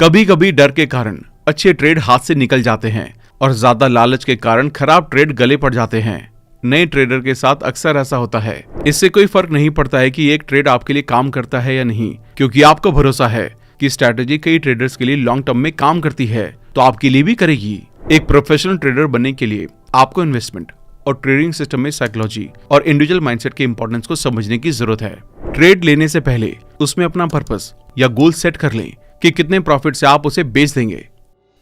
कभी कभी डर के कारण अच्छे ट्रेड हाथ से निकल जाते हैं और ज्यादा लालच के कारण खराब ट्रेड गले पड़ जाते हैं। नए ट्रेडर के साथ अक्सर ऐसा होता है। इससे कोई फर्क नहीं पड़ता है कि एक ट्रेड आपके लिए काम करता है या नहीं, क्योंकि आपको भरोसा है कि स्ट्रैटेजी कई ट्रेडर्स के लिए लॉन्ग टर्म में काम करती है तो आपके लिए भी करेगी। एक प्रोफेशनल ट्रेडर बनने के लिए आपको इन्वेस्टमेंट और ट्रेडिंग सिस्टम में साइकोलॉजी और इंडिविजुअल माइंडसेट के इंपॉर्टेंस को समझने की जरूरत है। ट्रेड लेने से पहले उसमें अपना पर्पस या गोल सेट कर लें कि कितने प्रॉफिट से आप उसे बेच देंगे।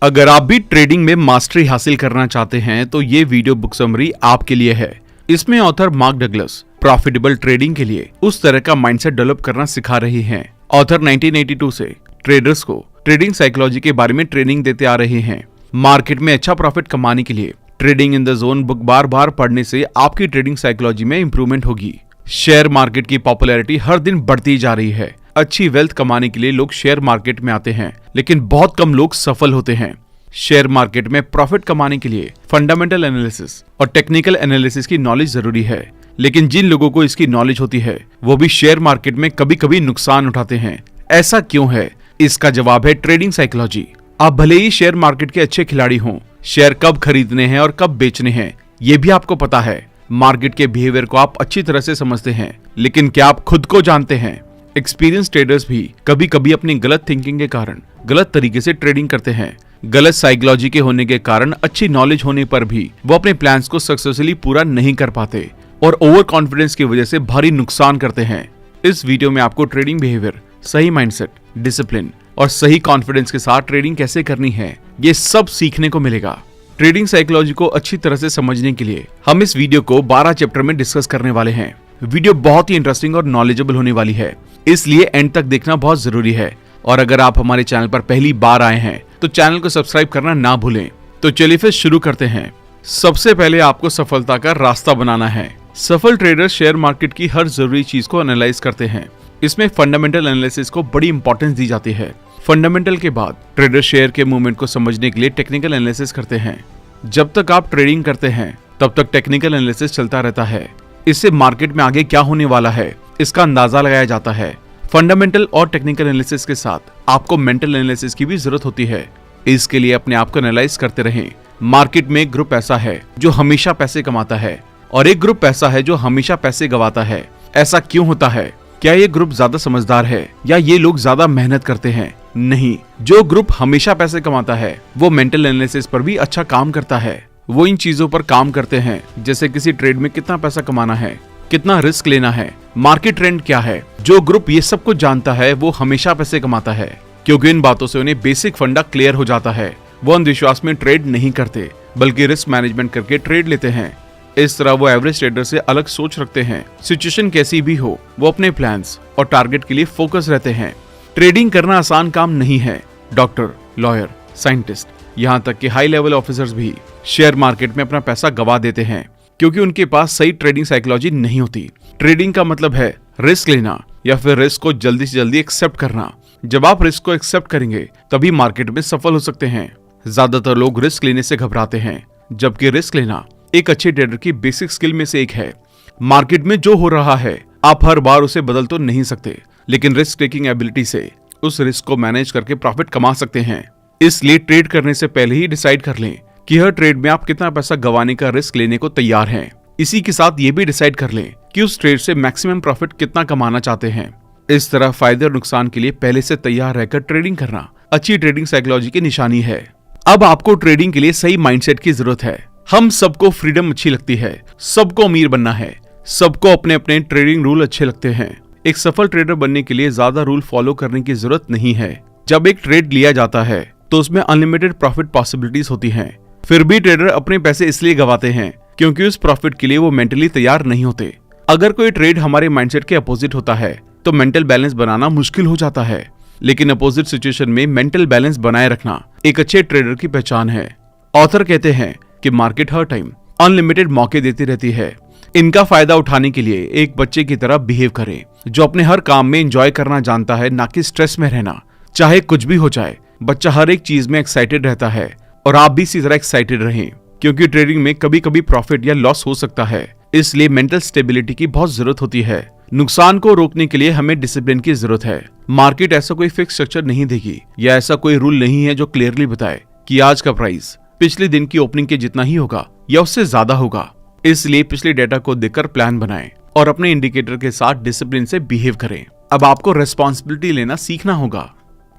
अगर आप भी ट्रेडिंग में मास्टरी हासिल करना चाहते हैं तो ये वीडियो बुक समरी आपके लिए है। इसमें author mark Douglas profitable trading के लिए उस तरह का माइंडसेट डेवलप करना सिखा रही हैं। ऑथर 1982 से ट्रेडर्स को ट्रेडिंग साइकोलॉजी के बारे में ट्रेनिंग देते आ रहे हैं। मार्केट में अच्छा प्रॉफिट कमाने के लिए trading in the zone book बार बार पढ़ने से आपकी ट्रेडिंग साइकोलॉजी में इंप्रूवमेंट होगी। शेयर मार्केट की पॉपुलैरिटी हर दिन बढ़ती जा रही है। अच्छी वेल्थ कमाने के लिए लोग शेयर मार्केट में आते हैं, लेकिन बहुत कम लोग सफल होते हैं। शेयर मार्केट में प्रॉफिट कमाने के लिए फंडामेंटल एनालिसिस और टेक्निकल एनालिसिस की नॉलेज जरूरी है, लेकिन जिन लोगों को इसकी नॉलेज होती है वो भी शेयर मार्केट में कभी कभी नुकसान उठाते हैं। ऐसा क्यों है? इसका जवाब है ट्रेडिंग साइकोलॉजी। आप भले ही शेयर मार्केट के अच्छे खिलाड़ी हों, शेयर कब खरीदने हैं और कब बेचने हैं ये भी आपको पता है। मार्केट के बिहेवियर को आप अच्छी तरह से समझते हैं, लेकिन क्या आप खुद को जानते हैं? एक्सपीरियंस ट्रेडर्स भी कभी कभी अपनी गलत थिंकिंग के कारण गलत तरीके से ट्रेडिंग करते हैं। गलत साइकोलॉजी के होने के कारण अच्छी नॉलेज होने पर भी वो अपने प्लान्स को सक्सेसफुली पूरा नहीं कर पाते और ओवर कॉन्फिडेंस की वजह से भारी नुकसान करते हैं। इस वीडियो में आपको ट्रेडिंग बिहेवियर, सही माइंडसेट, डिसिप्लिन और सही कॉन्फिडेंस के साथ ट्रेडिंग कैसे करनी है ये सब सीखने को मिलेगा। ट्रेडिंग साइकोलॉजी को अच्छी तरह से समझने के लिए हम इस वीडियो को 12 चैप्टर में डिस्कस करने वाले हैं। वीडियो बहुत ही इंटरेस्टिंग और नॉलेजेबल होने वाली है, इसलिए एंड तक देखना बहुत जरूरी है। और अगर आप हमारे चैनल पर पहली बार आए हैं तो चैनल को सब्सक्राइब करना ना भूलें। तो चलिए फिर शुरू करते हैं। सबसे पहले आपको सफलता का रास्ता बनाना है। सफल ट्रेडर शेयर मार्केट की हर जरूरी चीज को एनालाइज करते हैं। इसमें फंडामेंटल एनालिसिस को बड़ी इंपॉर्टेंस दी जाती है। फंडामेंटल के बाद ट्रेडर शेयर के मूवमेंट को समझने के लिए टेक्निकल एनालिसिस करते हैं। जब तक आप ट्रेडिंग करते हैं तब तक टेक्निकल एनालिसिस चलता रहता है। इससे मार्केट में आगे क्या होने वाला है इसका अंदाजा लगाया जाता है। फंडामेंटल और टेक्निकल एनालिसिस के साथ आपको मेंटल एनालिसिस की भी जरूरत होती है। इसके लिए अपने आप को एनालाइज करते रहें। मार्केट में एक ग्रुप ऐसा है जो हमेशा पैसे कमाता है और एक ग्रुप ऐसा है जो हमेशा पैसे गंवाता है। ऐसा क्यों होता है? क्या ये ग्रुप ज्यादा समझदार है या ये लोग ज्यादा मेहनत करते हैं? नहीं, जो ग्रुप हमेशा पैसे कमाता है वो मेंटल एनालिसिस पर भी अच्छा काम करता है। वो इन चीजों पर काम करते हैं जैसे किसी ट्रेड में कितना पैसा कमाना है, कितना रिस्क लेना है, मार्केट ट्रेंड क्या है। जो ग्रुप ये सब कुछ जानता है वो हमेशा पैसे कमाता है, क्योंकि इन बातों से उन्हें बेसिक फंडा क्लियर हो जाता है। वो अंधविश्वास में ट्रेड नहीं करते बल्कि रिस्क मैनेजमेंट करके ट्रेड लेते हैं। इस तरह वो एवरेज ट्रेडर से अलग सोच रखते हैं। सिचुएशन कैसी भी हो वो अपने प्लान्स और टारगेट के लिए फोकस रहते हैं। ट्रेडिंग करना आसान काम नहीं है। डॉक्टर, लॉयर, साइंटिस्ट, यहाँ तक कि हाई लेवल ऑफिसर्स भी शेयर मार्केट में अपना पैसा गवा देते हैं क्योंकि उनके पास सही ट्रेडिंग साइकोलॉजी नहीं होती। ट्रेडिंग का मतलब है रिस्क लेना या फिर रिस्क को जल्दी से जल्दी एक्सेप्ट करना। जब आप रिस्क को एक्सेप्ट करेंगे तभी मार्केट में सफल हो सकते हैं। ज्यादातर लोग रिस्क लेने से घबराते हैं, जबकि रिस्क लेना एक अच्छे ट्रेडर की बेसिक स्किल में से एक है। मार्केट में जो हो रहा है आप हर बार उसे बदल तो नहीं सकते, लेकिन रिस्क टेकिंग एबिलिटी से उस रिस्क को मैनेज करके प्रॉफिट कमा सकते हैं। इसलिए ट्रेड करने से पहले ही डिसाइड कर लें कि हर ट्रेड में आप कितना पैसा गंवाने का रिस्क लेने को तैयार हैं। इसी के साथ ये भी डिसाइड कर लें कि उस ट्रेड से मैक्सिमम प्रॉफिट कितना कमाना चाहते हैं। इस तरह फायदे और नुकसान के लिए पहले से तैयार रहकर ट्रेडिंग करना अच्छी ट्रेडिंग साइकोलॉजी की निशानी है। अब आपको ट्रेडिंग के लिए सही माइंडसेट की जरूरत है। हम सबको फ्रीडम अच्छी लगती है, सबको अमीर बनना है, सबको अपने अपने ट्रेडिंग रूल अच्छे लगते हैं। एक सफल ट्रेडर बनने के लिए ज्यादा रूल फॉलो करने की जरूरत नहीं है। जब एक ट्रेड लिया जाता है तो उसमें अनलिमिटेड प्रॉफिट पॉसिबिलिटीज होती हैं। फिर भी ट्रेडर अपने पैसे इसलिए गंवाते हैं क्योंकि उस प्रॉफिट के लिए वो मेंटली तैयार नहीं होते। अगर कोई ट्रेड हमारे माइंडसेट के अपोजिट होता है तो मेंटल बैलेंस बनाना मुश्किल हो जाता है, लेकिन अपोजिट सिचुएशन में मेंटल बैलेंस बनाए रखना एक अच्छे ट्रेडर की पहचान है। ऑथर कहते हैं कि मार्केट हर टाइम अनलिमिटेड मौके देती रहती है। इनका फायदा उठाने के लिए एक बच्चे की तरह बिहेव करें जो अपने हर काम में एंजॉय करना जानता है, ना कि स्ट्रेस में रहना। चाहे कुछ भी हो जाए, बच्चा हर एक चीज में एक्साइटेड रहता है और आप भी इसी तरह एक्साइटेड रहें, क्योंकि ट्रेडिंग में कभी कभी प्रॉफिट या लॉस हो सकता है। इसलिए मेंटल स्टेबिलिटी की बहुत जरूरत होती है। नुकसान को रोकने के लिए हमें डिसिप्लिन की जरूरत है। मार्केट ऐसा कोई फिक्स स्ट्रक्चर नहीं देगी या ऐसा कोई रूल नहीं है जो क्लियरली बताए कि आज का प्राइस पिछले दिन की ओपनिंग के जितना ही होगा या उससे ज्यादा होगा। इसलिए पिछले डेटा को देखकर प्लान बनाएं और अपने इंडिकेटर के साथ डिसिप्लिन से बिहेव करें। अब आपको रेस्पॉन्सिबिलिटी लेना सीखना होगा।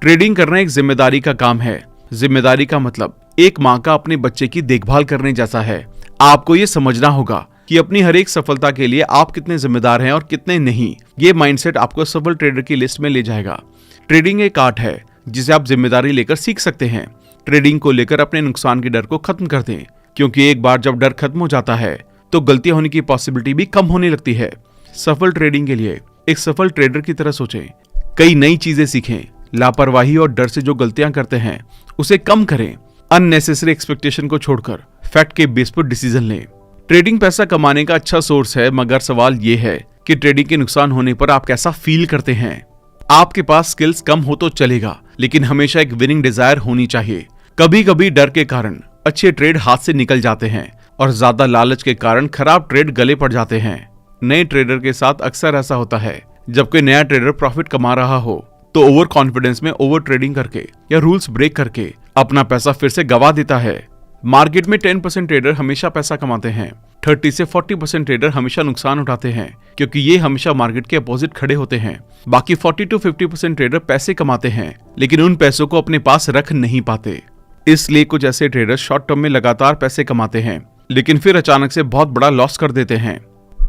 ट्रेडिंग करना एक जिम्मेदारी का काम है। जिम्मेदारी का मतलब एक माँ का अपने बच्चे की देखभाल करने जैसा है। आपको ये समझना होगा कि अपनी हर एक सफलता के लिए आप कितने जिम्मेदार हैं और कितने नहीं। ये माइंडसेट आपको सफल ट्रेडर की लिस्ट में ले जाएगा। ट्रेडिंग एक आर्ट है जिसे आप जिम्मेदारी लेकर सीख सकते हैं। ट्रेडिंग को लेकर अपने नुकसान के डर को खत्म कर दें, क्योंकि एक बार जब डर खत्म हो जाता है तो गलतियां होने की पॉसिबिलिटी भी कम होने लगती है। सफल ट्रेडिंग के लिए एक सफल ट्रेडर की तरह सोचें, कई नई चीजें सीखें, लापरवाही और डर से जो गलतियां करते हैं उसे कम करें, अननेसेसरी एक्सपेक्टेशन को छोड़कर फैक्ट के बेस पर डिसीजन लें। ट्रेडिंग पैसा कमाने का अच्छा सोर्स है, मगर सवाल ये है कि ट्रेडिंग के नुकसान होने पर आप कैसा फील करते हैं। आपके पास स्किल्स कम हो तो चलेगा, लेकिन हमेशा एक विनिंग डिजायर होनी चाहिए। कभी कभी डर के कारण अच्छे ट्रेड हाथ से निकल जाते हैं और ज्यादा लालच के कारण खराब ट्रेड गले पड़ जाते हैं। नए ट्रेडर के साथ अक्सर ऐसा होता है। जब कोई नया ट्रेडर प्रॉफिट कमा रहा हो तो ओवर कॉन्फिडेंस में ओवर ट्रेडिंग करके या रूल्स ब्रेक करके अपना पैसा फिर से गवा देता है। मार्केट में 10% ट्रेडर हमेशा पैसा कमाते हैं, 30 से 40% ट्रेडर हमेशा नुकसान उठाते हैं, क्योंकि ये हमेशा मार्केट के अपोजिट खड़े होते हैं। बाकी 40 to 50% ट्रेडर पैसे कमाते हैं, लेकिन उन पैसों को अपने पास रख नहीं पाते। इसलिए कुछ ऐसे ट्रेडर शॉर्ट टर्म में लगातार पैसे कमाते हैं, लेकिन फिर अचानक से बहुत बड़ा लॉस कर देते हैं।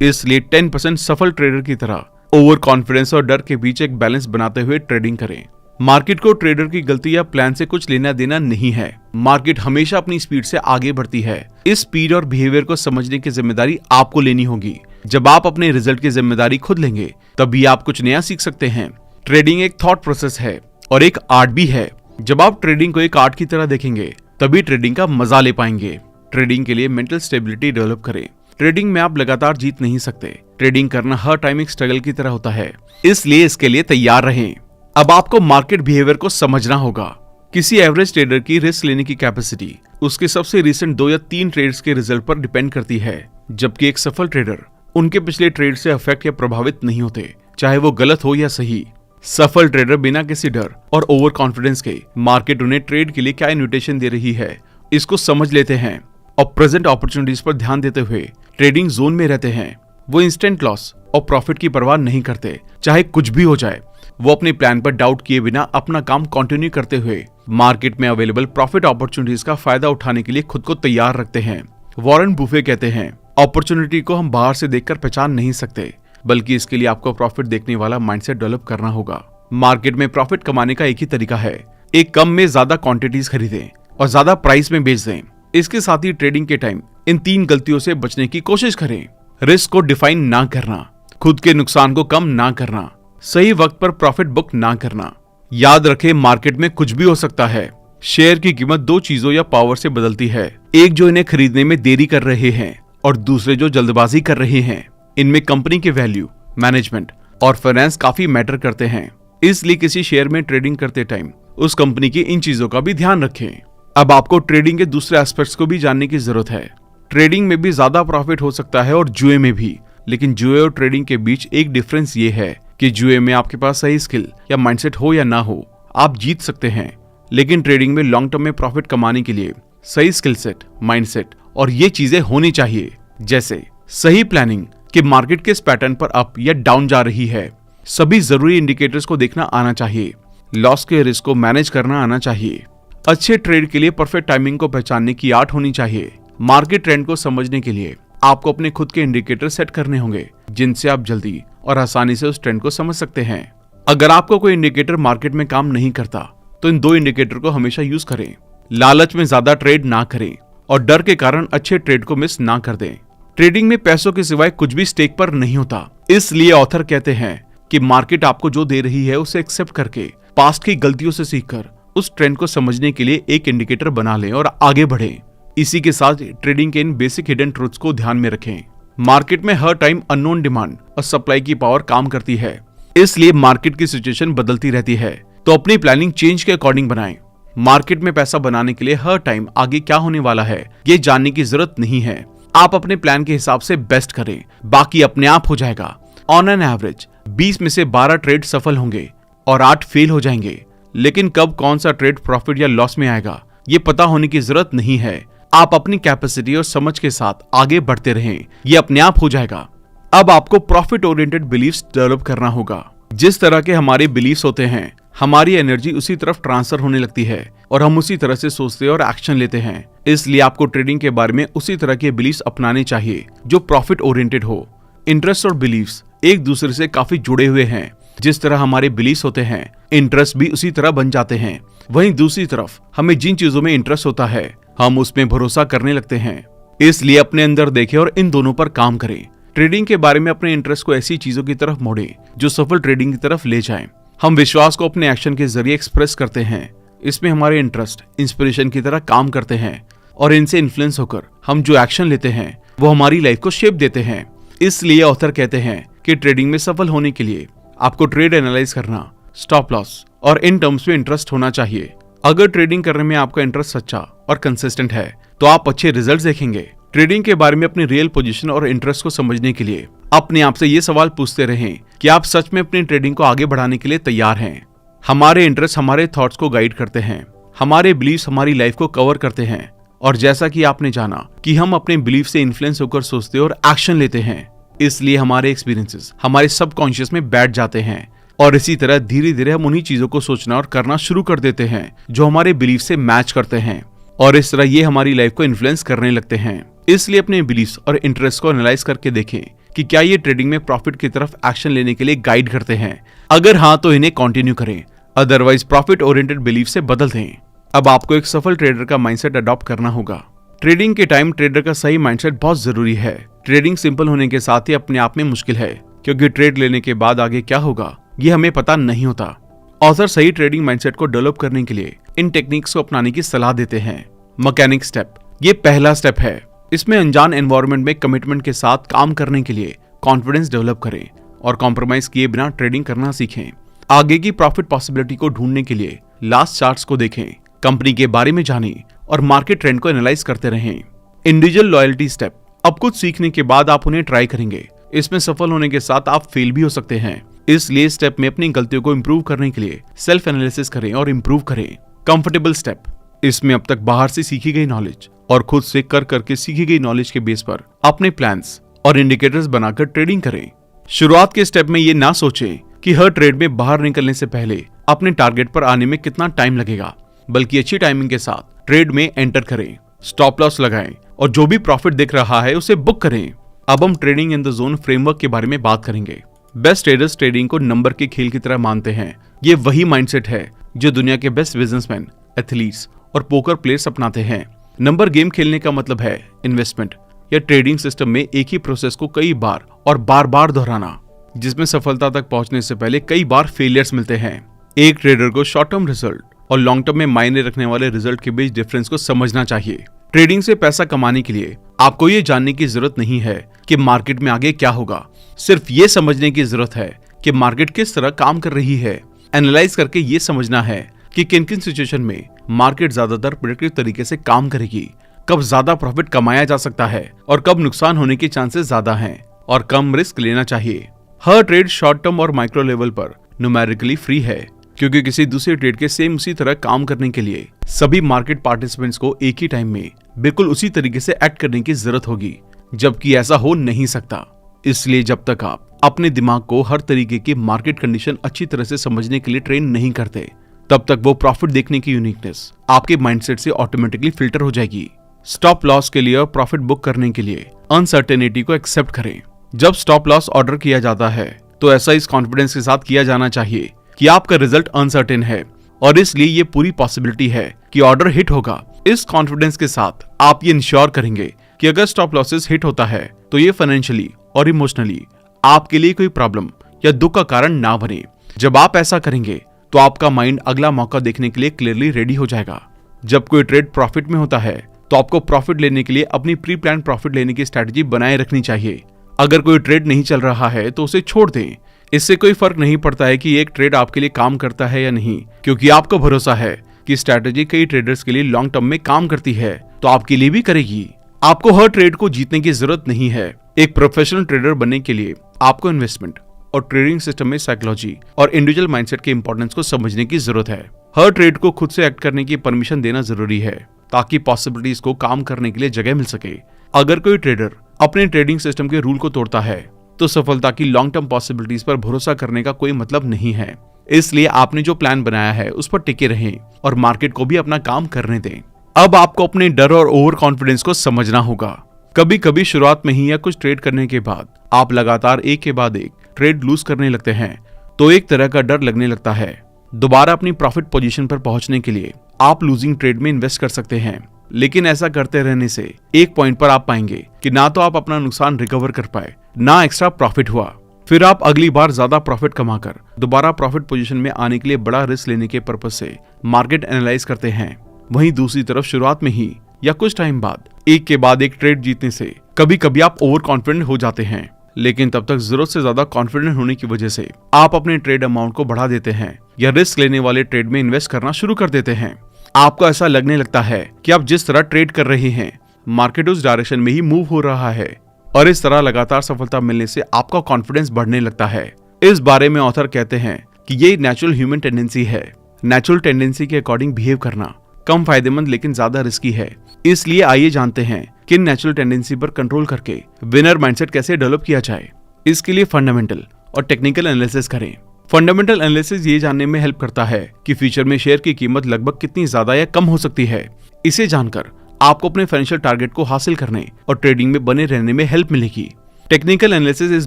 इसलिए 10% सफल ट्रेडर की तरह ओवर कॉन्फिडेंस और डर के बीच एक बैलेंस बनाते हुए ट्रेडिंग करें। मार्केट को ट्रेडर की गलती या प्लान से कुछ लेना देना नहीं है। मार्केट हमेशा अपनी स्पीड से आगे बढ़ती है। इस स्पीड और बिहेवियर को समझने की जिम्मेदारी आपको लेनी होगी। जब आप अपने रिजल्ट की जिम्मेदारी खुद लेंगे तभी आप कुछ नया सीख सकते हैं। ट्रेडिंग एक थॉट प्रोसेस है और एक आर्ट भी है। जब आप ट्रेडिंग को एक आर्ट की तरह देखेंगे तभी ट्रेडिंग का मजा ले पाएंगे। ट्रेडिंग के लिए मेंटल स्टेबिलिटी डेवलप करें। ट्रेडिंग में आप लगातार जीत नहीं सकते। ट्रेडिंग करना हर टाइम एक स्ट्रगल की तरह होता है, इसलिए इसके लिए तैयार रहें। अब आपको मार्केट बिहेवियर को समझना होगा। किसी एवरेज ट्रेडर की रिस्क लेने की कैपेसिटी उसके सबसे रिसेंट 2 या 3 ट्रेड्स के रिजल्ट पर डिपेंड करती है, जबकि एक सफल ट्रेडर उनके पिछले ट्रेड से अफेक्ट या प्रभावित नहीं होते, चाहे वो गलत हो या सही। सफल ट्रेडर बिना किसी डर और ओवर कॉन्फिडेंस के मार्केट उन्हें ट्रेड के लिए क्या इन्विटेशन दे रही है इसको समझ लेते हैं और प्रेजेंट अपॉर्चुनिटीज पर ध्यान देते हुए ट्रेडिंग जोन में रहते हैं। वो इंस्टेंट लॉस और प्रॉफिट की परवाह नहीं करते, चाहे कुछ भी हो जाए। वो अपने प्लान पर डाउट किए बिना अपना काम कंटिन्यू करते हुए मार्केट में अवेलेबल प्रॉफिट अपॉर्चुनिटीज का फायदा उठाने के लिए खुद को तैयार रखते हैं। वॉरेन बुफे कहते हैं, अपॉर्चुनिटी को हम बाहर से देखकर पहचान नहीं सकते, बल्कि इसके लिए आपको प्रॉफिट देखने वाला माइंडसेट डेवलप करना होगा। मार्केट में प्रॉफिट कमाने का एक ही तरीका है, एक कम में ज्यादा क्वांटिटीज खरीदें और ज्यादा प्राइस में बेच दें। इसके साथ ही ट्रेडिंग के टाइम इन 3 गलतियों से बचने की कोशिश करें। रिस्क को डिफाइन ना करना, खुद के नुकसान को कम ना करना, सही वक्त पर प्रॉफिट बुक ना करना। याद रखें, मार्केट में कुछ भी हो सकता है। शेयर की कीमत 2 चीजों या पावर से बदलती है, एक जो इन्हें खरीदने में देरी कर रहे हैं और दूसरे जो जल्दबाजी कर रहे हैं। इनमें कंपनी के वैल्यू, मैनेजमेंट और फाइनेंस काफी मैटर करते हैं। इसलिए किसी शेयर में ट्रेडिंग करते टाइम उस कंपनी की इन चीजों का भी ध्यान रखें। अब आपको ट्रेडिंग के दूसरे एस्पेक्ट्स को भी जानने की जरूरत है। ट्रेडिंग में भी ज्यादा प्रॉफिट हो सकता है और जुए में भी, लेकिन जुए और ट्रेडिंग के बीच एक डिफरेंस ये है कि जुए में आपके पास सही स्किल या माइंडसेट हो या ना हो, आप जीत सकते हैं। लेकिन ट्रेडिंग में लॉन्ग टर्म में प्रॉफिट कमाने के लिए सही स्किल सेट, माइंडसेट और ये चीजें होनी चाहिए, जैसे सही प्लानिंग कि मार्केट किस पैटर्न पर अप या डाउन जा रही है, सभी जरूरी इंडिकेटर्स को देखना आना चाहिए, लॉस के रिस्क को मैनेज करना आना चाहिए। अच्छे ट्रेड के लिए परफेक्ट टाइमिंग को पहचानने की आर्ट होनी चाहिए। मार्केट ट्रेंड को समझने के लिए आपको अपने खुद के इंडिकेटर सेट करने होंगे, जिनसे आप जल्दी और आसानी से उस ट्रेंड को समझ सकते हैं। अगर आपको कोई इंडिकेटर मार्केट में काम नहीं करता तो इन 2 इंडिकेटर को हमेशा यूज करें। लालच में ज्यादा ट्रेड ना करें और डर के कारण अच्छे ट्रेड को मिस ना कर दें। ट्रेडिंग में पैसों के सिवाय कुछ भी स्टेक पर नहीं होता, इसलिए ऑथर कहते हैं कि मार्केट आपको जो दे रही है उसे एक्सेप्ट करके पास्ट की गलतियों से सीखकर उस ट्रेंड को समझने के लिए एक इंडिकेटर बना लें और आगे बढ़ें। इसी के साथ ट्रेडिंग के इन बेसिक हिडन ट्रूथ्स को ध्यान में रखें। मार्केट में हर टाइम अननोन डिमांड और सप्लाई की पावर काम करती है, इसलिए मार्केट की सिचुएशन बदलती रहती है, तो अपनी प्लानिंग चेंज के अकॉर्डिंग बनाएं। मार्केट में पैसा बनाने के लिए हर टाइम आगे क्या होने वाला है ये जानने की जरूरत नहीं है। आप अपने प्लान के हिसाब से बेस्ट करें, बाकी अपने आप हो जाएगा। ऑन एन एवरेज 20 में से 12 ट्रेड सफल होंगे और 8 फेल हो जाएंगे। लेकिन कब कौन सा ट्रेड प्रॉफिट या लॉस में आएगा ये पता होने की जरूरत नहीं है। आप अपनी कैपेसिटी और समझ के साथ आगे बढ़ते रहें, ये अपने आप हो जाएगा। अब आपको प्रॉफिट ओरिएंटेड बिलीफ्स डेवलप करना होगा। जिस तरह के हमारे बिलीफ्स होते हैं, हमारी एनर्जी उसी तरफ ट्रांसफर होने लगती है और हम उसी तरह से सोचते और एक्शन लेते हैं। इसलिए आपको ट्रेडिंग के बारे में उसी तरह के बिलीफ्स अपनाने चाहिए जो प्रॉफिट ओरिएंटेड हो। इंटरेस्ट और बिलीफ्स एक दूसरे से काफी जुड़े हुए हैं। जिस तरह हमारे बिलीफ्स होते हैं, इंटरेस्ट भी उसी तरह बन जाते हैं। वहीं दूसरी तरफ हमें जिन चीजों में इंटरेस्ट होता है, हम उसमें भरोसा करने लगते हैं। इसलिए अपने अंदर देखें और इन दोनों पर काम करें। ट्रेडिंग के बारे में अपने इंटरेस्ट को ऐसी चीजों की तरफ मोड़े जो सफल ट्रेडिंग की तरफ ले जाएं। हम विश्वास को अपने एक्शन के जरिए एक्सप्रेस करते हैं। इसमें हमारे इंटरेस्ट इंस्पिरेशन की तरह काम करते हैं और इनसे इन्फ्लुएंस होकर हम जो एक्शन लेते हैं वो हमारी लाइफ को शेप देते हैं। इसलिए ऑथर कहते हैं कि ट्रेडिंग में सफल होने के लिए आपको ट्रेड एनालाइज करना, स्टॉप लॉस और इन टर्म्स में इंटरेस्ट होना चाहिए। अगर ट्रेडिंग करने में आपका इंटरेस्ट सच्चा और कंसिस्टेंट है तो आप अच्छे रिजल्ट्स देखेंगे। ट्रेडिंग के बारे में अपनी रियल पोजीशन और इंटरेस्ट को समझने के लिए अपने आप से ये सवाल पूछते रहें कि आप सच में अपनी ट्रेडिंग को आगे बढ़ाने के लिए तैयार हैं। हमारे इंटरेस्ट हमारे थॉट्स को गाइड करते हैं, हमारे बिलीव्स हमारी लाइफ को कवर करते हैं। और जैसा कि आपने जाना कि हम अपने बिलीफ से इन्फ्लुएंस होकर सोचते और एक्शन लेते हैं, इसलिए हमारे एक्सपीरियंसेस हमारे सबकॉन्शियस में बैठ जाते हैं और इसी तरह धीरे धीरे हम उन्हीं चीजों को सोचना और करना शुरू कर देते हैं जो हमारे बिलीफ से मैच करते हैं और इस तरह ये हमारी लाइफ को इन्फ्लुएंस करने लगते हैं। इसलिए अपने बिलीफ्स और इंटरेस्ट को एनालाइज करके देखें कि क्या ये ट्रेडिंग में प्रॉफिट की तरफ एक्शन लेने के लिए गाइड करते हैं। अगर हाँ तो इन्हें कंटिन्यू करें, अदरवाइज प्रॉफिट ओरिएंटेड बिलीफ से बदल दें। अब आपको एक सफल ट्रेडर का माइंडसेट अडॉप्ट करना होगा। ट्रेडिंग के टाइम ट्रेडर का सही माइंडसेट बहुत जरूरी है। ट्रेडिंग सिंपल होने के साथ ही अपने आप में मुश्किल है, क्योंकि ट्रेड लेने के बाद आगे क्या होगा ये हमें पता नहीं होता। ऑथर सही ट्रेडिंग माइंडसेट को डेवलप करने के लिए इन टेक्निक्स को अपनाने की सलाह देते हैं। मैकेनिक स्टेप, ये पहला स्टेप है। इसमें अनजान एनवायरनमेंट में कमिटमेंट के साथ काम करने के लिए कॉन्फिडेंस डेवलप करें और कॉम्प्रोमाइज किए बिना ट्रेडिंग करना सीखें। आगे की प्रॉफिट पॉसिबिलिटी को ढूंढने के लिए लास्ट चार्ट्स को देखें, कंपनी के बारे में जानें और मार्केट ट्रेंड को एनालाइज करते रहें। इंडिविजुअल लॉयल्टी स्टेप, अब कुछ सीखने के बाद आप उन्हें ट्राई करेंगे। इसमें सफल होने के साथ आप फेल भी हो सकते हैं, इसलिए स्टेप में अपनी गलतियों को इंप्रूव करने के लिए सेल्फ एनालिसिस करें और इंप्रूव करें। कंफर्टेबल स्टेप, इसमें अब तक बाहर से सीखी गई नॉलेज और खुद से कर करके सीखी गई नॉलेज के बेस पर अपने प्लान्स और इंडिकेटर्स बनाकर ट्रेडिंग करें। शुरुआत के स्टेप में ये ना सोचें कि हर ट्रेड में बाहर निकलने से पहले अपने टारगेट पर आने में कितना टाइम लगेगा, बल्कि अच्छी टाइमिंग के साथ ट्रेड में एंटर करें, स्टॉप लॉस लगाएं और जो भी प्रॉफिट दिख रहा है उसे बुक करें। अब हम trading in the zone framework के बारे में बात करेंगे। बेस्ट ट्रेडर्स ट्रेडिंग को नंबर के खेल की तरह मानते हैं। ये वही माइंडसेट है जो दुनिया के बेस्ट बिजनेसमैन, एथलीट्स और पोकर प्लेयर्स अपनाते हैं। नंबर गेम खेलने का मतलब है इन्वेस्टमेंट या ट्रेडिंग सिस्टम में एक ही प्रोसेस को कई बार और बार बार दोहराना, जिसमें सफलता तक पहुंचने से पहले कई बार फेलियर्स मिलते हैं। एक ट्रेडर को शॉर्ट टर्म रिजल्ट और लॉन्ग टर्म में मायने रखने वाले रिजल्ट के बीच डिफरेंस को समझना चाहिए। ट्रेडिंग से पैसा कमाने के लिए आपको ये जानने की जरूरत नहीं है कि मार्केट में आगे क्या होगा, सिर्फ ये समझने की जरूरत है कि मार्केट किस तरह काम कर रही है। एनालाइज करके ये समझना है कि किन किन सिचुएशन में मार्केट ज्यादातर प्रेडिक्टिव तरीके से काम करेगी, कब ज्यादा प्रॉफिट कमाया जा सकता है और कब नुकसान होने के चांसेस ज्यादा हैं और कम रिस्क लेना चाहिए। हर ट्रेड शॉर्ट टर्म और माइक्रो लेवल पर न्यूमेरिकली फ्री है, क्योंकि किसी दूसरे ट्रेड के सेम उसी तरह काम करने के लिए सभी मार्केट पार्टिसिपेंट्स को एक ही टाइम में बिल्कुल उसी तरीके से एक्ट करने की जरूरत होगी, जबकि ऐसा हो नहीं सकता। इसलिए जब तक आप अपने दिमाग को हर तरीके की मार्केट कंडीशन अच्छी तरह से समझने के लिए ट्रेन नहीं करते, तब तक वो प्रॉफिट देखने की यूनिकनेस आपके माइंडसेट से ऑटोमेटिकली फिल्टर हो जाएगी। स्टॉप लॉस के लिए और प्रॉफिट बुक करने के लिए अनसर्टेनिटी को एक्सेप्ट करें। जब स्टॉप लॉस ऑर्डर किया जाता है तो ऐसा इस कॉन्फिडेंस के साथ किया जाना चाहिए कि आपका रिजल्ट अनसर्टेन है और इसलिए ये पूरी पॉसिबिलिटी है कि ऑर्डर हिट होगा। इस कॉन्फिडेंस के साथ आप ये इंश्योर करेंगे कि अगर स्टॉप लॉसेस हिट होता है तो ये फाइनेंशियली और इमोशनली आपके लिए कोई प्रॉब्लम या दुख का कारण ना बने। जब आप ऐसा करेंगे तो आपका माइंड अगला मौका देखने के लिए क्लियरली रेडी हो जाएगा। जब कोई ट्रेड प्रॉफिट में होता है तो आपको प्रॉफिट लेने के लिए अपनी प्री प्लान प्रॉफिट लेने की स्ट्रेटजी बनाए रखनी चाहिए। अगर कोई ट्रेड नहीं चल रहा है तो उसे छोड़ दें। इससे कोई फर्क नहीं पड़ता है कि एक ट्रेड आपके लिए काम करता है या नहीं, क्योंकि आपको भरोसा है कि स्ट्रैटेजी कई ट्रेडर्स के लिए लॉन्ग टर्म में काम करती है तो आपके लिए भी करेगी। आपको हर ट्रेड को जीतने की जरूरत नहीं है, एक प्रोफेशनल ट्रेडर बनने के लिए आपको इन्वेस्टमेंट और ट्रेडिंग सिस्टम में साइकोलॉजी और इंडिविजुअल माइंडसेट के इंपॉर्टेंस को समझने की जरूरत है। हर ट्रेड को खुद से एक्ट करने की परमिशन देना जरूरी है ताकि पॉसिबिलिटीज को काम करने के लिए जगह मिल सके। अगर कोई ट्रेडर अपने ट्रेडिंग सिस्टम के रूल को तोड़ता है तो सफलता की लॉन्ग टर्म पॉसिबिलिटीज पर भरोसा करने का कोई मतलब नहीं है। इसलिए आपने जो प्लान बनाया है उस पर टिके रहें और मार्केट को भी अपना काम करने दें। अब आपको अपने डर और ओवर कॉन्फिडेंस को समझना होगा। कभी कभी शुरुआत में ही या कुछ ट्रेड करने के बाद आप लगातार एक के बाद एक ट्रेड लूज करने लगते हैं तो एक तरह का डर लगने लगता है। दोबारा अपनी प्रॉफिट पोजीशन पर पहुंचने के लिए आप लूजिंग ट्रेड में इन्वेस्ट कर सकते हैं, लेकिन ऐसा करते रहने से एक पॉइंट पर आप पाएंगे कि ना तो आप अपना नुकसान रिकवर कर पाए, ना एक्स्ट्रा प्रॉफिट हुआ। फिर आप अगली बार ज्यादा प्रॉफिट कमाकर दोबारा प्रॉफिट पोजीशन में आने के लिए बड़ा रिस्क लेने के पर्पज से मार्केट एनालाइज करते हैं। वहीं दूसरी तरफ शुरुआत में ही या कुछ टाइम बाद एक के बाद एक ट्रेड जीतने से कभी कभी आप ओवर कॉन्फिडेंट हो जाते हैं, लेकिन तब तक जरूरत से ज्यादा कॉन्फिडेंट होने की वजह से आप अपने ट्रेड अमाउंट को बढ़ा देते हैं या रिस्क लेने वाले ट्रेड में इन्वेस्ट करना शुरू कर देते हैं। आपको ऐसा लगने लगता है कि आप जिस तरह ट्रेड कर रहे हैं मार्केट उस डायरेक्शन में ही मूव हो रहा है और इस तरह लगातार सफलता मिलने से आपका कॉन्फिडेंस बढ़ने लगता है। इस बारे में ऑथर कहते हैं कि ये नेचुरल ह्यूमन टेंडेंसी है। नेचुरल टेंडेंसी के अकॉर्डिंग बिहेव करना कम फायदेमंद लेकिन ज्यादा रिस्की है। इसलिए आइए जानते हैं कि नेचुरल टेंडेंसी पर कंट्रोल करके विनर माइंडसेट कैसे डेवलप किया जाए। इसके लिए फंडामेंटल और टेक्निकल एनालिसिस करें। फंडामेंटल एनालिसिस ये जानने में हेल्प करता है कि फ्यूचर में शेयर की कीमत लगभग कितनी ज्यादा या कम हो सकती है। इसे जानकर आपको अपने फाइनेंशियल टारगेट को हासिल करने और ट्रेडिंग में बने रहने में हेल्प मिलेगी। टेक्निकल एनालिसिस इस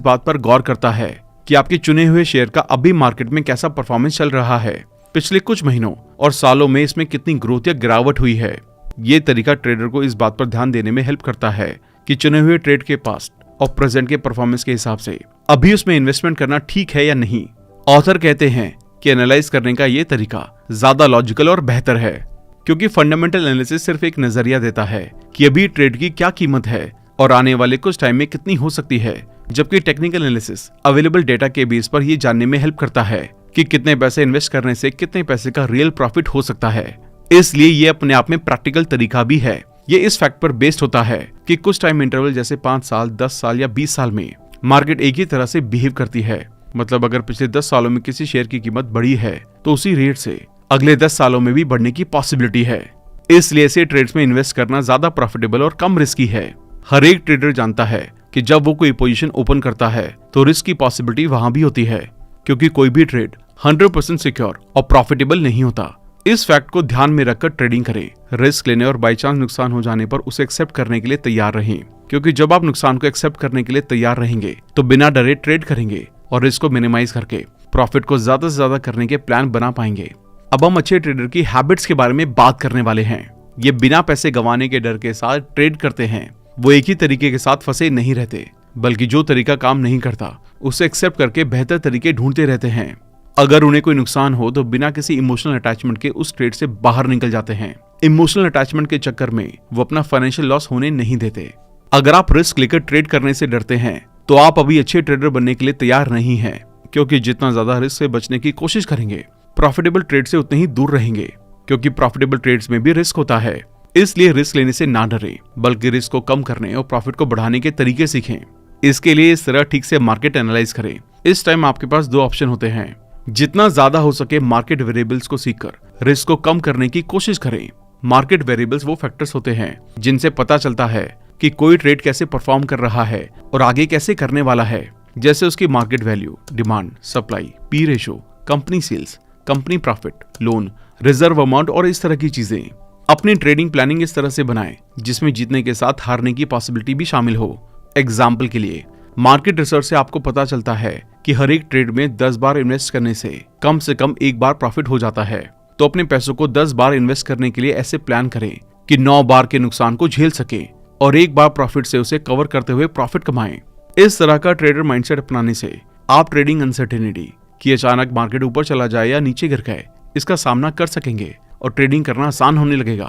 बात पर गौर करता है कि आपके चुने हुए शेयर का अभी मार्केट में कैसा परफॉर्मेंस चल रहा है, पिछले कुछ महीनों और सालों में इसमें कितनी ग्रोथ या गिरावट हुई है। ये तरीका ट्रेडर को इस बात पर ध्यान देने में हेल्प करता है कि चुने हुए ट्रेड के पास्ट और प्रेजेंट के परफॉर्मेंस के हिसाब से अभी उसमें इन्वेस्टमेंट करना ठीक है या नहीं। ऑथर कहते हैं कि एनालाइज करने का ये तरीका ज्यादा लॉजिकल और बेहतर है, क्योंकि फंडामेंटल एनालिसिस सिर्फ एक नजरिया देता है कि अभी ट्रेड की क्या कीमत है और आने वाले कुछ टाइम में कितनी हो सकती है, जबकि टेक्निकल एनालिसिस अवेलेबल डेटा के बेस पर ये जानने में हेल्प करता है कि कितने पैसे इन्वेस्ट करने से कितने पैसे का रियल प्रॉफिट हो सकता है। इसलिए ये अपने आप में प्रैक्टिकल तरीका भी है। ये इस फैक्ट पर बेस्ड होता है कि कुछ टाइम इंटरवल जैसे 5 साल, 10 साल या 20 साल में मार्केट एक ही तरह से बिहेव करती है। मतलब अगर पिछले 10 सालों में किसी शेयर की कीमत बढ़ी है तो उसी रेट से अगले 10 सालों में भी बढ़ने की पॉसिबिलिटी है। इसलिए ऐसे ट्रेड्स में इन्वेस्ट करना ज्यादा प्रॉफिटेबल और कम रिस्की है। हर एक ट्रेडर जानता है कि जब वो कोई पोजीशन ओपन करता है तो रिस्क की पॉसिबिलिटी वहां भी होती है, क्योंकि कोई भी ट्रेड 100% सिक्योर और प्रॉफिटेबल नहीं होता। इस फैक्ट को ध्यान में रखकर ट्रेडिंग करें। रिस्क लेने और बाई चांस नुकसान हो जाने पर उसे एक्सेप्ट करने के लिए तैयार रहें, क्योंकि जब आप नुकसान को एक्सेप्ट करने के लिए तैयार रहेंगे तो बिना डरे ट्रेड करेंगे और रिस्क को मिनिमाइज करके प्रॉफिट को ज्यादा से ज्यादा करने के प्लान बना पाएंगे। अब हम अच्छे ट्रेडर की हैबिट्स के बारे में बात करने वाले हैं। ये बिना पैसे गंवाने के डर के साथ ट्रेड करते हैं। वो एक ही तरीके के साथ फंसे नहीं रहते, बल्कि जो तरीका काम नहीं करता उसे एक्सेप्ट करके बेहतर तरीके ढूंढते रहते हैं। अगर उन्हें कोई नुकसान हो तो बिना किसी इमोशनल अटैचमेंट के उस ट्रेड से बाहर निकल जाते हैं। इमोशनल अटैचमेंट के चक्कर में वो अपना फाइनेंशियल लॉस होने नहीं देते। अगर आप रिस्क लेकर ट्रेड करने से डरते हैं तो आप अभी अच्छे ट्रेडर बनने के लिए तैयार नहीं हैं, क्योंकि जितना ज्यादा रिस्क से बचने की कोशिश करेंगे प्रॉफिटेबल ट्रेड से उतने ही दूर रहेंगे, क्योंकि प्रॉफिटेबल ट्रेड्स में भी रिस्क होता है। इसलिए रिस्क लेने से ना डरें, बल्कि रिस्क को कम करने और प्रॉफिट को बढ़ाने के तरीके सीखें। इसके लिए इस तरह ठीक से मार्केट एनालाइज करें। इस टाइम आपके पास 2 ऑप्शन होते हैं। जितना ज्यादा हो सके मार्केट वेरिएबल्स को सीखकर रिस्क को कम करने की कोशिश करें। मार्केट वेरिएबल्स वो फैक्टर्स होते हैं जिनसे पता चलता है कि कोई ट्रेड कैसे परफॉर्म कर रहा है और आगे कैसे करने वाला है, जैसे उसकी market value, demand, supply, P ratio, company sales, company profit, loan, reserve amount और इस तरह की चीजें। अपनी ट्रेडिंग प्लानिंग इस तरह से बनाएं जिसमें जीतने के साथ हारने की पॉसिबिलिटी भी शामिल हो। एग्जाम्पल के लिए मार्केट रिसर्च से आपको पता चलता है कि हर एक ट्रेड में 10 बार इन्वेस्ट करने से कम 1 बार प्रॉफिट हो जाता है। तो अपने पैसों को 10 बार इन्वेस्ट करने के लिए ऐसे प्लान करें कि 9 बार के नुकसान को झेल सके और 1 बार प्रॉफिट से उसे कवर करते हुए प्रॉफिट कमाएं। इस तरह का ट्रेडर माइंडसेट अपनाने से आप ट्रेडिंग अनसर्टेनिटी कि अचानक मार्केट ऊपर चला जाए या नीचे गिर गए इसका सामना कर सकेंगे और ट्रेडिंग करना आसान होने लगेगा।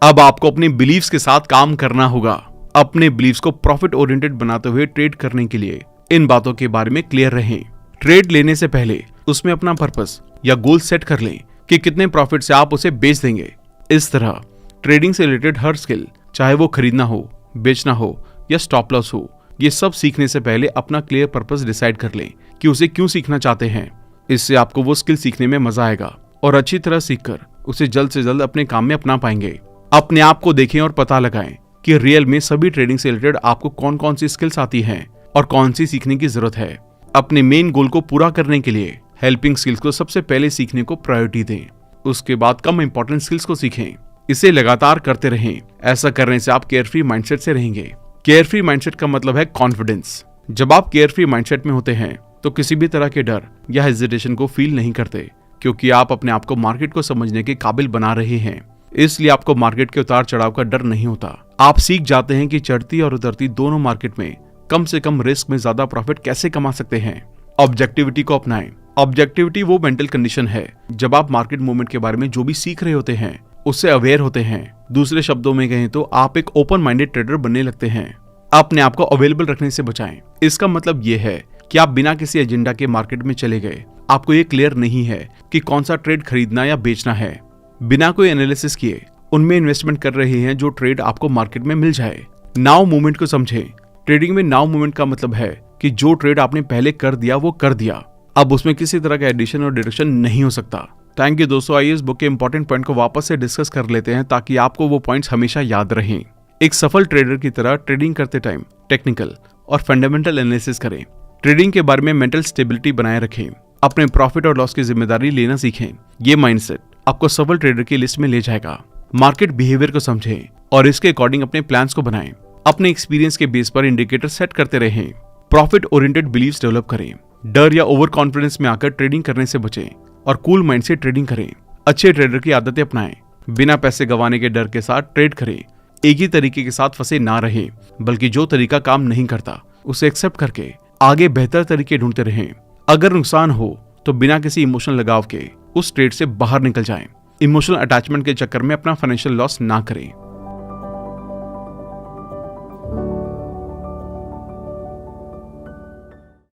अब आपको अपने बिलीव्स के साथ काम करना होगा। अपने बिलीव्स को प्रॉफिट ओरिएंटेड बनाते हुए ट्रेड करने के लिए इन बातों के बारे में क्लियर रहें। ट्रेड लेने से पहले उसमें अपना पर्पस या गोल सेट कर लें कि कितने प्रॉफिट से आप उसे बेच देंगे। इस तरह ट्रेडिंग से रिलेटेड हर स्किल, चाहे वो खरीदना हो, बेचना हो या स्टॉप लॉस हो, ये सब सीखने से पहले अपना क्लियर पर्पस डिसाइड कर लें कि उसे क्यों सीखना चाहते हैं। इससे आपको वो स्किल सीखने में मजा आएगा और अच्छी तरह सीखकर उसे जल्द से जल्द अपने काम में अपना पाएंगे। अपने आप को देखें और पता लगाएं कि रियल में सभी ट्रेडिंग से रिलेटेड आपको कौन कौन सी स्किल्स आती हैं और कौन सी सीखने की जरूरत है। अपने मेन गोल को पूरा करने के लिए हेल्पिंग स्किल्स को सबसे पहले सीखने को प्रायोरिटी दें। उसके बाद कम इंपॉर्टेंट स्किल्स को सीखें। इसे लगातार करते रहें। ऐसा करने से आप केयरफ्री माइंडसेट से रहेंगे। केयरफ्री माइंडसेट का मतलब है कॉन्फिडेंस। जब आप केयरफ्री माइंडसेट में होते हैं तो किसी भी तरह के डर या हेजिटेशन को फील नहीं करते, क्योंकि आप अपने आप को मार्केट को समझने के काबिल बना रहे हैं। इसलिए आपको मार्केट के उतार चढ़ाव का डर नहीं होता। आप सीख जाते हैं कि चढ़ती और उतरती दोनों मार्केट में कम से कम रिस्क में ज्यादा प्रॉफिट कैसे कमा सकते हैं। ऑब्जेक्टिविटी को अपनाएं। ऑब्जेक्टिविटी वो मेंटल कंडीशन है जब आप मार्केट मूवमेंट के बारे में जो भी सीख रहे होते हैं उससे अवेयर होते हैं। दूसरे शब्दों में कहें तो आप एक ओपन माइंडेड ट्रेडर बनने लगते हैं। अपने आप को अवेलेबल रखने से बचाएं। इसका मतलब ये है कि आप बिना किसी एजेंडा के मार्केट में चले गए। आपको ये क्लियर नहीं है कि कौन सा ट्रेड खरीदना या बेचना है। बिना कोई एनालिसिस किए उनमें इन्वेस्टमेंट कर रहे हैं जो ट्रेड आपको मार्केट में मिल जाए। नाउ मूवमेंट को समझें। ट्रेडिंग में नाउ मूवमेंट का मतलब है कि जो ट्रेड आपने पहले कर दिया वो कर दिया, अब उसमें किसी तरह का एडिशन और डिडक्शन नहीं हो सकता। थैंक यू दोस्तों। आइए इस बुक के इंपॉर्टेंट पॉइंट को वापस से डिस्कस कर लेते हैं ताकि आपको वो पॉइंट्स हमेशा याद रहें। एक सफल ट्रेडर की तरह ट्रेडिंग करते टाइम टेक्निकल और फंडामेंटल एनालिसिस करें। ट्रेडिंग के बारे में मेंटल स्टेबिलिटी बनाए रखें। अपने प्रॉफिट और लॉस की जिम्मेदारी लेना सीखें। ये माइंडसेट आपको सफल ट्रेडर की लिस्ट में ले जाएगा। मार्केट बिहेवियर को समझें और इसके अकॉर्डिंग अपने प्लान्स को बनाएं। अपने एक्सपीरियंस के बेस पर इंडिकेटर सेट करते रहें। प्रॉफिट ओरिएंटेड बिलीव्स डेवलप करें। डर या ओवर कॉन्फिडेंस में आकर ट्रेडिंग करने से बचें और कूल माइंड से ट्रेडिंग करें। अच्छे ट्रेडर की आदतें अपनाएं। बिना पैसे गंवाने के डर के साथ ट्रेड करें। एक ही तरीके के साथ फंसे ना रहें, बल्कि जो तरीका काम नहीं करता उसे एक्सेप्ट करके आगे बेहतर तरीके ढूंढते रहें। अगर नुकसान हो तो बिना किसी इमोशनल लगाव के उस ट्रेड से बाहर निकल जाएं। इमोशनल अटैचमेंट के चक्कर में अपना फाइनेंशियल लॉस ना करें।